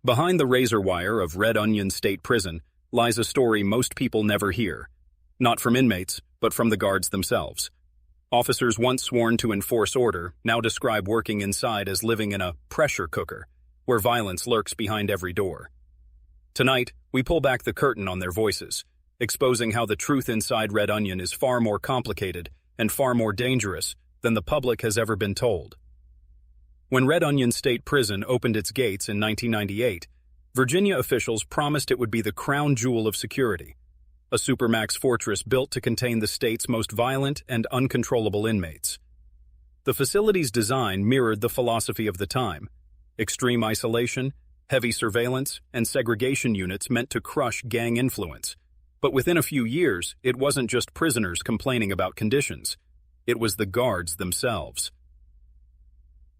Behind the razor wire of Red Onion State Prison lies a story most people never hear. Not from inmates, but from the guards themselves. Officers once sworn to enforce order now describe working inside as living in a pressure cooker, where violence lurks behind every door. Tonight, we pull back the curtain on their voices, exposing how the truth inside Red Onion is far more complicated and far more dangerous than the public has ever been told. When Red Onion State Prison opened its gates in 1998, Virginia officials promised it would be the crown jewel of security, a Supermax fortress built to contain the state's most violent and uncontrollable inmates. The facility's design mirrored the philosophy of the time: extreme isolation, heavy surveillance, and segregation units meant to crush gang influence. But within a few years, it wasn't just prisoners complaining about conditions. It was the guards themselves.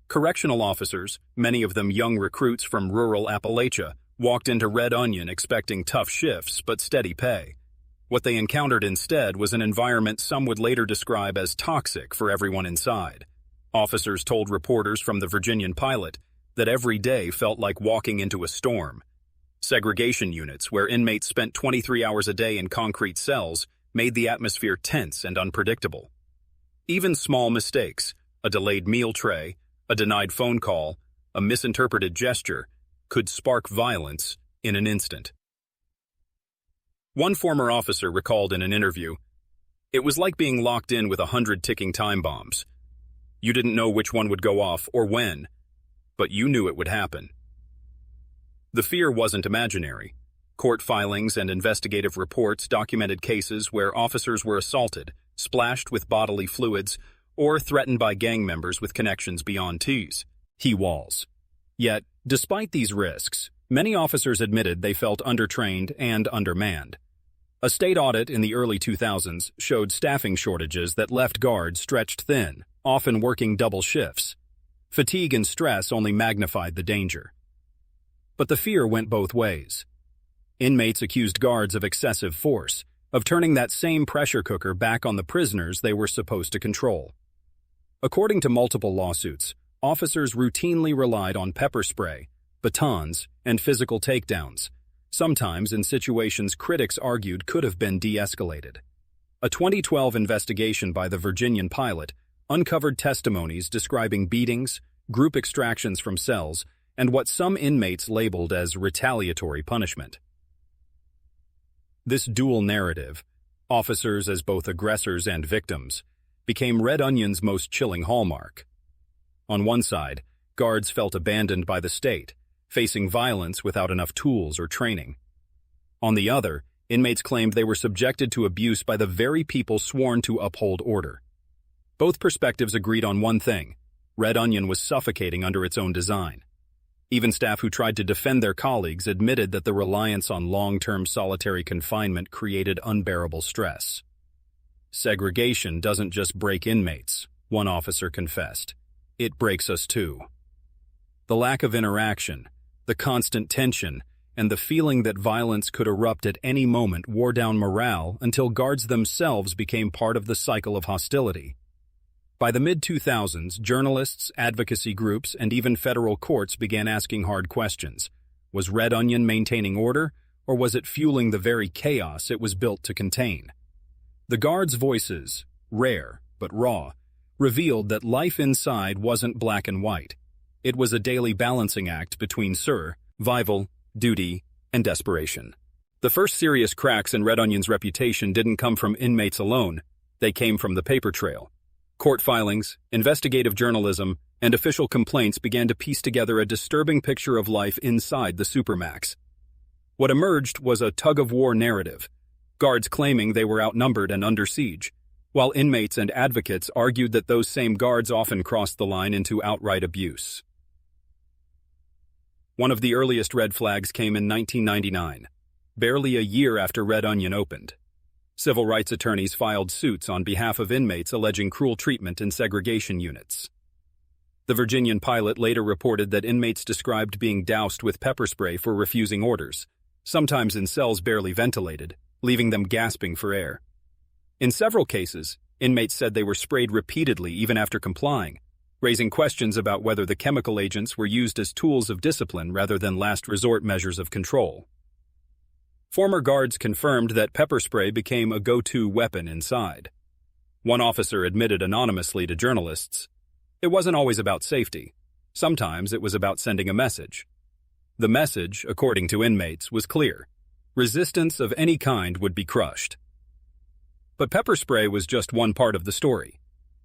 Correctional officers, many of them young recruits from rural Appalachia, walked into Red Onion expecting tough shifts but steady pay. What they encountered instead was an environment some would later describe as toxic for everyone inside. Officers told reporters from the Virginian-Pilot that every day felt like walking into a storm. Segregation units, where inmates spent 23 hours a day in concrete cells, made the atmosphere tense and unpredictable. Even small mistakes, a delayed meal tray, a denied phone call, a misinterpreted gesture, could spark violence in an instant. One former officer recalled in an interview, "It was like being locked in with 100 ticking time bombs. You didn't know which one would go off or when, but you knew it would happen." The fear wasn't imaginary. Court filings and investigative reports documented cases where officers were assaulted, splashed with bodily fluids, or threatened by gang members with connections beyond he walls. Yet, despite these risks, many officers admitted they felt undertrained and undermanned. A state audit in the early 2000s showed staffing shortages that left guards stretched thin, often working double shifts. Fatigue and stress only magnified the danger. But the fear went both ways. Inmates accused guards of excessive force, of turning that same pressure cooker back on the prisoners they were supposed to control. According to multiple lawsuits, officers routinely relied on pepper spray, batons, and physical takedowns, sometimes in situations critics argued could have been de-escalated. A 2012 investigation by the Virginian-Pilot uncovered testimonies describing beatings, group extractions from cells, and what some inmates labeled as retaliatory punishment. This dual narrative, officers as both aggressors and victims, became Red Onion's most chilling hallmark. On one side, guards felt abandoned by the state, facing violence without enough tools or training. On the other, inmates claimed they were subjected to abuse by the very people sworn to uphold order. Both perspectives agreed on one thing: Red Onion was suffocating under its own design. Even staff who tried to defend their colleagues admitted that the reliance on long-term solitary confinement created unbearable stress. "Segregation doesn't just break inmates," one officer confessed. "It breaks us too." The lack of interaction, the constant tension, and the feeling that violence could erupt at any moment wore down morale until guards themselves became part of the cycle of hostility. By the mid-2000s, journalists, advocacy groups, and even federal courts began asking hard questions. Was Red Onion maintaining order, or was it fueling the very chaos it was built to contain? The guards' voices, rare but raw, revealed that life inside wasn't black and white. It was a daily balancing act between survival, duty, and desperation. The first serious cracks in Red Onion's reputation didn't come from inmates alone. They came from the paper trail. Court filings, investigative journalism, and official complaints began to piece together a disturbing picture of life inside the Supermax. What emerged was a tug-of-war narrative, guards claiming they were outnumbered and under siege, while inmates and advocates argued that those same guards often crossed the line into outright abuse. One of the earliest red flags came in 1999, barely a year after Red Onion opened. Civil rights attorneys filed suits on behalf of inmates alleging cruel treatment in segregation units. The Virginian-Pilot later reported that inmates described being doused with pepper spray for refusing orders, sometimes in cells barely ventilated, leaving them gasping for air. In several cases, inmates said they were sprayed repeatedly even after complying, raising questions about whether the chemical agents were used as tools of discipline rather than last resort measures of control. Former guards confirmed that pepper spray became a go-to weapon inside. One officer admitted anonymously to journalists, "It wasn't always about safety. Sometimes it was about sending a message." The message, according to inmates, was clear. Resistance of any kind would be crushed. But pepper spray was just one part of the story.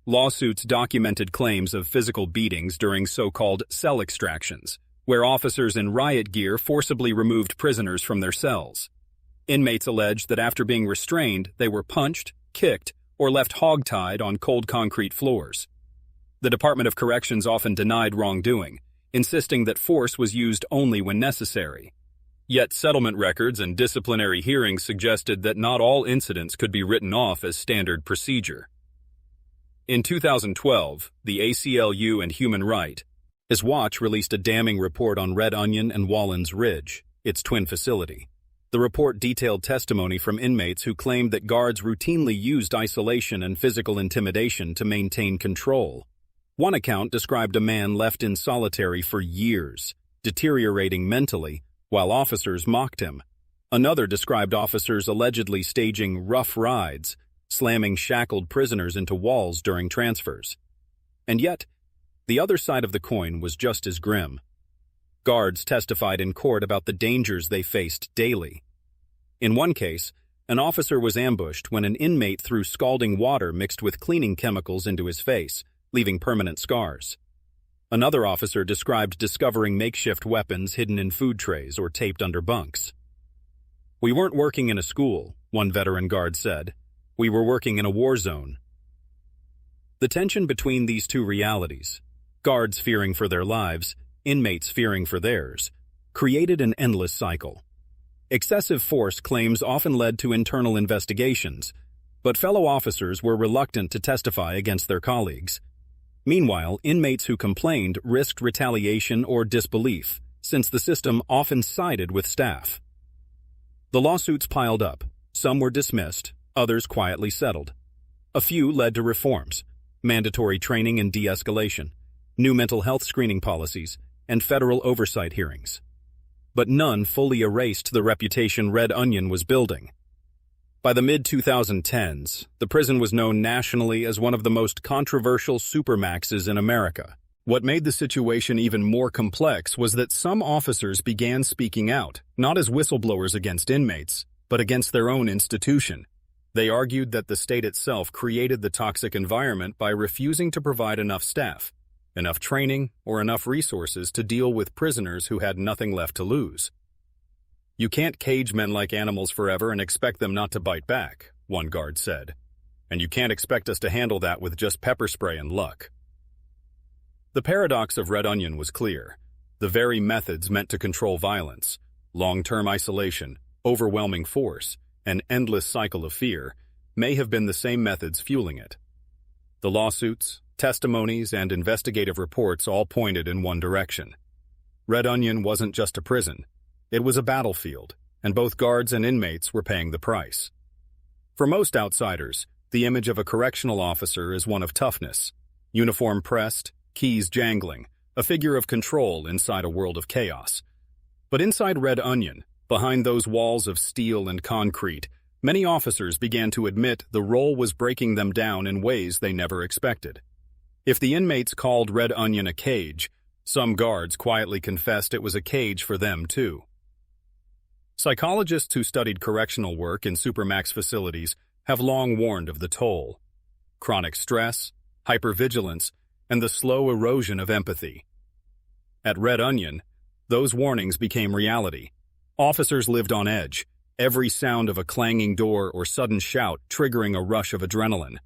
Lawsuits documented claims of physical beatings during so-called cell extractions, where officers in riot gear forcibly removed prisoners from their cells. Inmates alleged that after being restrained, they were punched, kicked, or left hogtied on cold concrete floors. The Department of Corrections often denied wrongdoing, insisting that force was used only when necessary. Yet settlement records and disciplinary hearings suggested that not all incidents could be written off as standard procedure. In 2012, the ACLU and Human Rights Watch released a damning report on Red Onion and Wallens Ridge, its twin facility. The report detailed testimony from inmates who claimed that guards routinely used isolation and physical intimidation to maintain control. One account described a man left in solitary for years, deteriorating mentally, while officers mocked him. Another described officers allegedly staging rough rides, slamming shackled prisoners into walls during transfers. And yet, the other side of the coin was just as grim. Guards testified in court about the dangers they faced daily. In one case, an officer was ambushed when an inmate threw scalding water mixed with cleaning chemicals into his face, leaving permanent scars. Another officer described discovering makeshift weapons hidden in food trays or taped under bunks. "We weren't working in a school," one veteran guard said. "We were working in a war zone." The tension between these two realities, guards fearing for their lives, inmates fearing for theirs, created an endless cycle. Excessive force claims often led to internal investigations, but fellow officers were reluctant to testify against their colleagues. Meanwhile, inmates who complained risked retaliation or disbelief, since the system often sided with staff. The lawsuits piled up. Some were dismissed, others quietly settled. A few led to reforms, mandatory training and de-escalation, new mental health screening policies, and federal oversight hearings. But none fully erased the reputation Red Onion was building. By the mid-2010s, the prison was known nationally as one of the most controversial supermaxes in America. What made the situation even more complex was that some officers began speaking out, not as whistleblowers against inmates, but against their own institution. They argued that the state itself created the toxic environment by refusing to provide enough staff, enough training, or enough resources to deal with prisoners who had nothing left to lose. "You can't cage men like animals forever and expect them not to bite back," one guard said. "And you can't expect us to handle that with just pepper spray and luck." The paradox of Red Onion was clear. The very methods meant to control violence, long-term isolation, overwhelming force, an endless cycle of fear, may have been the same methods fueling it. The lawsuits, testimonies, and investigative reports all pointed in one direction. Red Onion wasn't just a prison. It was a battlefield, and both guards and inmates were paying the price. For most outsiders, the image of a correctional officer is one of toughness, uniform pressed, keys jangling, a figure of control inside a world of chaos. But inside Red Onion, behind those walls of steel and concrete, many officers began to admit the role was breaking them down in ways they never expected. If the inmates called Red Onion a cage, some guards quietly confessed it was a cage for them too. Psychologists who studied correctional work in Supermax facilities have long warned of the toll. Chronic stress, hypervigilance, and the slow erosion of empathy. At Red Onion, those warnings became reality. Officers lived on edge, every sound of a clanging door or sudden shout triggering a rush of adrenaline.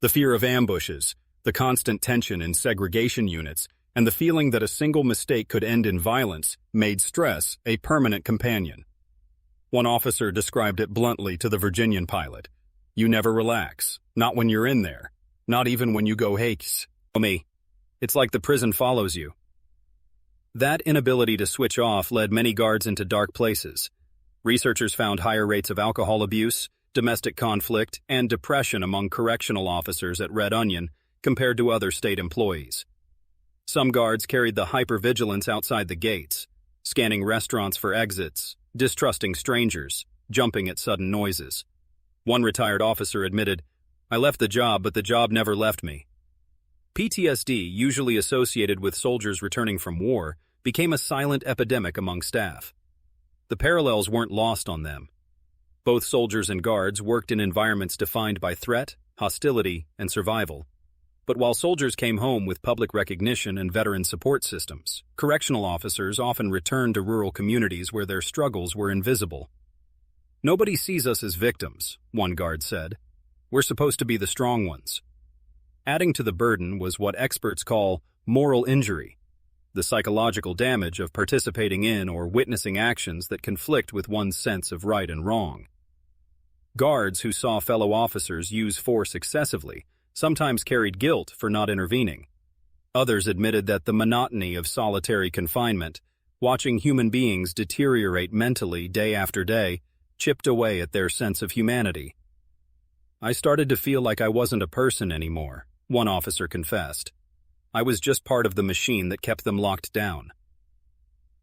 The fear of ambushes, the constant tension in segregation units, and the feeling that a single mistake could end in violence made stress a permanent companion. One officer described it bluntly to the Virginian-Pilot. "You never relax, not when you're in there, not even when you go hakes. Me. It's like the prison follows you." That inability to switch off led many guards into dark places. Researchers found higher rates of alcohol abuse, domestic conflict, and depression among correctional officers at Red Onion compared to other state employees. Some guards carried the hypervigilance outside the gates, scanning restaurants for exits, distrusting strangers, jumping at sudden noises. One retired officer admitted, "I left the job, but the job never left me." PTSD, usually associated with soldiers returning from war, became a silent epidemic among staff. The parallels weren't lost on them. Both soldiers and guards worked in environments defined by threat, hostility, and survival. But while soldiers came home with public recognition and veteran support systems, correctional officers often returned to rural communities where their struggles were invisible. "Nobody sees us as victims," one guard said. "We're supposed to be the strong ones." Adding to the burden was what experts call moral injury, the psychological damage of participating in or witnessing actions that conflict with one's sense of right and wrong. Guards who saw fellow officers use force excessively sometimes carried guilt for not intervening. Others admitted that the monotony of solitary confinement, watching human beings deteriorate mentally day after day, chipped away at their sense of humanity. "I started to feel like I wasn't a person anymore," one officer confessed. "I was just part of the machine that kept them locked down."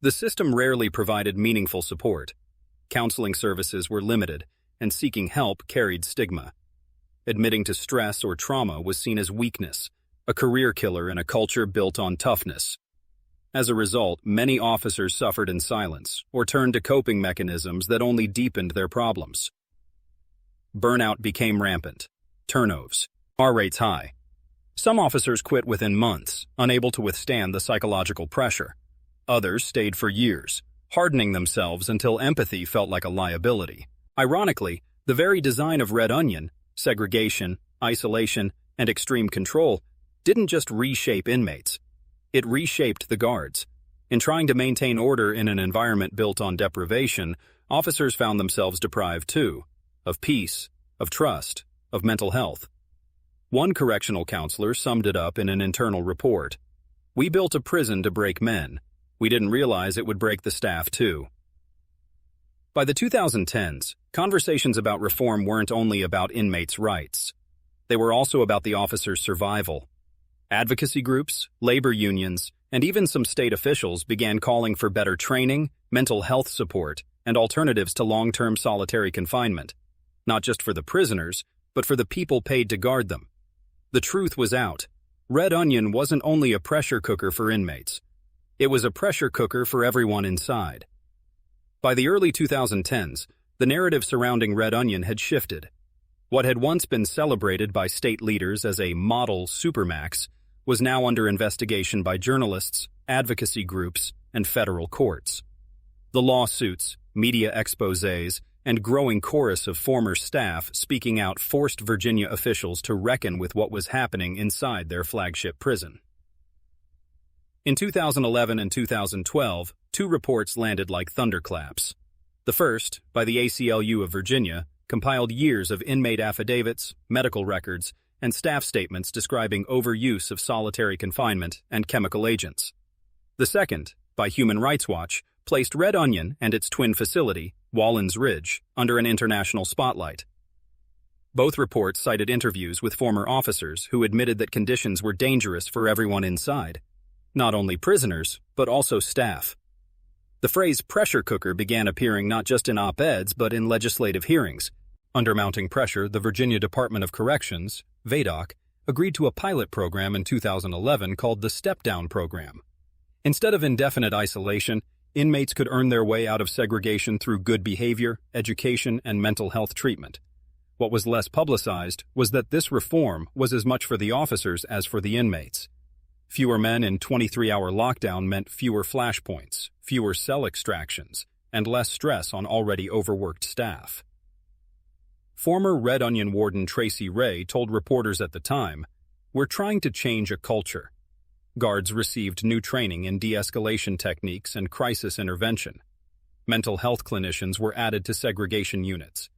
The system rarely provided meaningful support. Counseling services were limited, and seeking help carried stigma. Admitting to stress or trauma was seen as weakness, a career killer in a culture built on toughness. As a result, many officers suffered in silence or turned to coping mechanisms that only deepened their problems. Burnout became rampant. Turnovers. R rates high. Some officers quit within months, unable to withstand the psychological pressure. Others stayed for years, hardening themselves until empathy felt like a liability. Ironically, the very design of Red Onion, segregation, isolation, and extreme control, didn't just reshape inmates. It reshaped the guards. In trying to maintain order in an environment built on deprivation, officers found themselves deprived too, of peace, of trust, of mental health. One correctional counselor summed it up in an internal report. "We built a prison to break men. We didn't realize it would break the staff too." By the 2010s, conversations about reform weren't only about inmates' rights. They were also about the officers' survival. Advocacy groups, labor unions, and even some state officials began calling for better training, mental health support, and alternatives to long-term solitary confinement, not just for the prisoners, but for the people paid to guard them. The truth was out. Red Onion wasn't only a pressure cooker for inmates. It was a pressure cooker for everyone inside. By the early 2010s, the narrative surrounding Red Onion had shifted. What had once been celebrated by state leaders as a model Supermax was now under investigation by journalists, advocacy groups, and federal courts. The lawsuits, media exposés, and growing chorus of former staff speaking out forced Virginia officials to reckon with what was happening inside their flagship prison. In 2011 and 2012, two reports landed like thunderclaps. The first, by the ACLU of Virginia, compiled years of inmate affidavits, medical records, and staff statements describing overuse of solitary confinement and chemical agents. The second, by Human Rights Watch, placed Red Onion and its twin facility, Wallens Ridge, under an international spotlight. Both reports cited interviews with former officers who admitted that conditions were dangerous for everyone inside, not only prisoners, but also staff. The phrase pressure cooker began appearing not just in op-eds but in legislative hearings. Under mounting pressure, the Virginia Department of Corrections, VADOC, agreed to a pilot program in 2011 called the Step-Down Program. Instead of indefinite isolation, inmates could earn their way out of segregation through good behavior, education, and mental health treatment. What was less publicized was that this reform was as much for the officers as for the inmates. Fewer men in 23-hour lockdown meant fewer flashpoints, fewer cell extractions, and less stress on already overworked staff. Former Red Onion warden Tracy Ray told reporters at the time, "We're trying to change a culture." Guards received new training in de-escalation techniques and crisis intervention. Mental health clinicians were added to segregation units.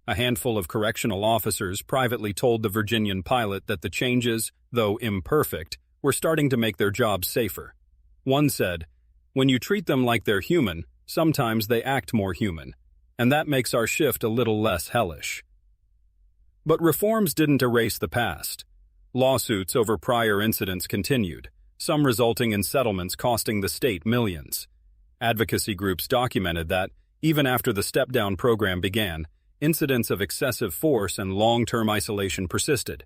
A handful of correctional officers privately told the Virginian-Pilot that the changes, though imperfect, were starting to make their jobs safer. One said, "When you treat them like they're human, sometimes they act more human, and that makes our shift a little less hellish." But reforms didn't erase the past. Lawsuits over prior incidents continued. some resulting in settlements costing the state millions. Advocacy groups documented that, even after the step-down program began, incidents of excessive force and long-term isolation persisted.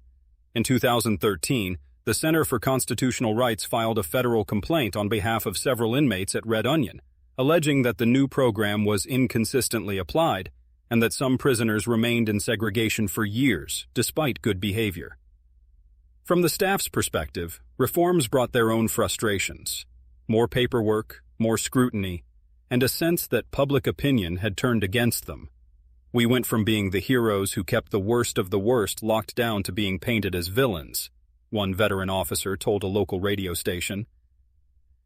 In 2013, the Center for Constitutional Rights filed a federal complaint on behalf of several inmates at Red Onion, alleging that the new program was inconsistently applied and that some prisoners remained in segregation for years, despite good behavior. From the staff's perspective, reforms brought their own frustrations. More paperwork, more scrutiny, and a sense that public opinion had turned against them. We went from being the heroes who kept the worst of the worst locked down to being painted as villains, one veteran officer told a local radio station.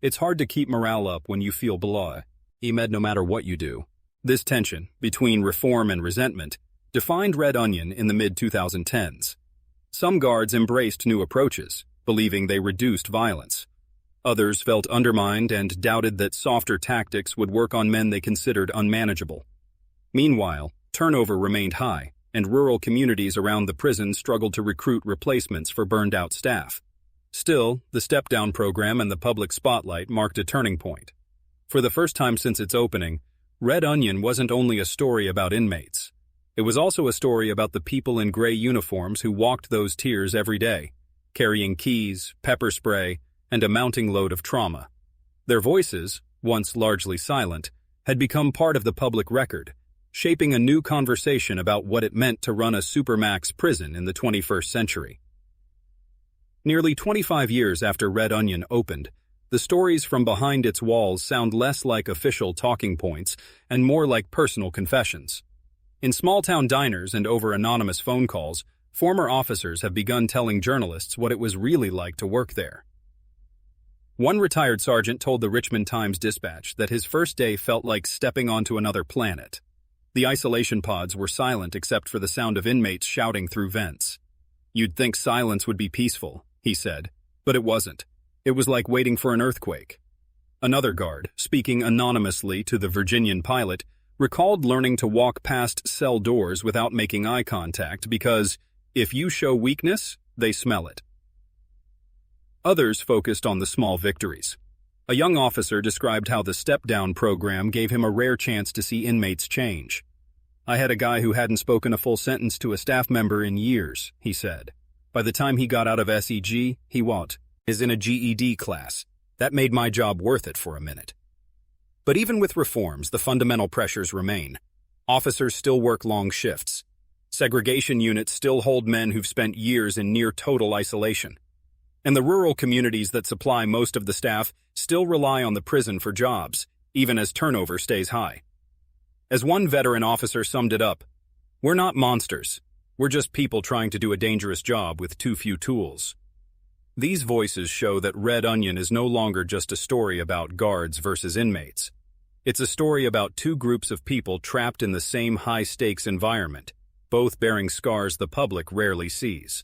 It's hard to keep morale up when you feel below, no matter what you do. This tension between reform and resentment defined Red Onion in the mid-2010s. Some guards embraced new approaches, believing they reduced violence. Others felt undermined and doubted that softer tactics would work on men they considered unmanageable. Meanwhile, turnover remained high, and rural communities around the prison struggled to recruit replacements for burned-out staff. Still, the step-down program and the public spotlight marked a turning point. For the first time since its opening, Red Onion wasn't only a story about inmates. It was also a story about the people in gray uniforms who walked those tiers every day, carrying keys, pepper spray, and a mounting load of trauma. Their voices, once largely silent, had become part of the public record, shaping a new conversation about what it meant to run a Supermax prison in the 21st century. Nearly 25 years after Red Onion opened, the stories from behind its walls sound less like official talking points and more like personal confessions. In small-town diners and over anonymous phone calls, former officers have begun telling journalists what it was really like to work there. One retired sergeant told the Richmond Times-Dispatch that his first day felt like stepping onto another planet. The isolation pods were silent except for the sound of inmates shouting through vents. You'd think silence would be peaceful, he said, but it wasn't. It was like waiting for an earthquake. Another guard, speaking anonymously to the Virginian-Pilot, recalled learning to walk past cell doors without making eye contact because, if you show weakness, they smell it. Others focused on the small victories. A young officer described how the step-down program gave him a rare chance to see inmates change. I had a guy who hadn't spoken a full sentence to a staff member in years, he said. By the time he got out of SEG, he is in a GED class. That made my job worth it for a minute. But even with reforms, the fundamental pressures remain. Officers still work long shifts. Segregation units still hold men who've spent years in near-total isolation. And the rural communities that supply most of the staff still rely on the prison for jobs, even as turnover stays high. As one veteran officer summed it up, "We're not monsters. We're just people trying to do a dangerous job with too few tools." These voices show that Red Onion is no longer just a story about guards versus inmates. It's a story about two groups of people trapped in the same high-stakes environment, both bearing scars the public rarely sees.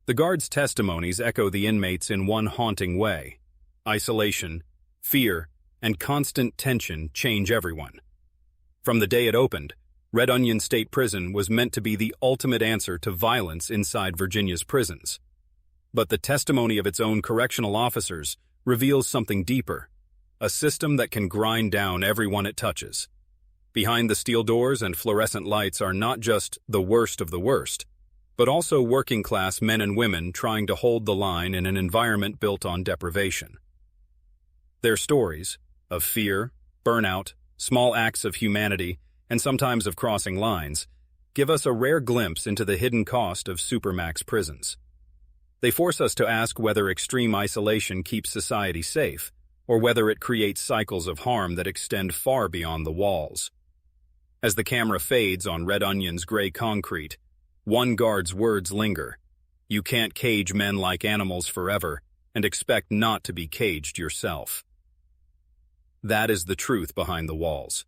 The guards' testimonies echo the inmates in one haunting way. Isolation, fear, and constant tension change everyone. From the day it opened, Red Onion State Prison was meant to be the ultimate answer to violence inside Virginia's prisons. But the testimony of its own correctional officers reveals something deeper, a system that can grind down everyone it touches. Behind the steel doors and fluorescent lights are not just the worst of the worst, but also working-class men and women trying to hold the line in an environment built on deprivation. Their stories, of fear, burnout, small acts of humanity, and sometimes of crossing lines, give us a rare glimpse into the hidden cost of Supermax prisons. They force us to ask whether extreme isolation keeps society safe, or whether it creates cycles of harm that extend far beyond the walls. As the camera fades on Red Onion's gray concrete, one guard's words linger. You can't cage men like animals forever and expect not to be caged yourself. That is the truth behind the walls.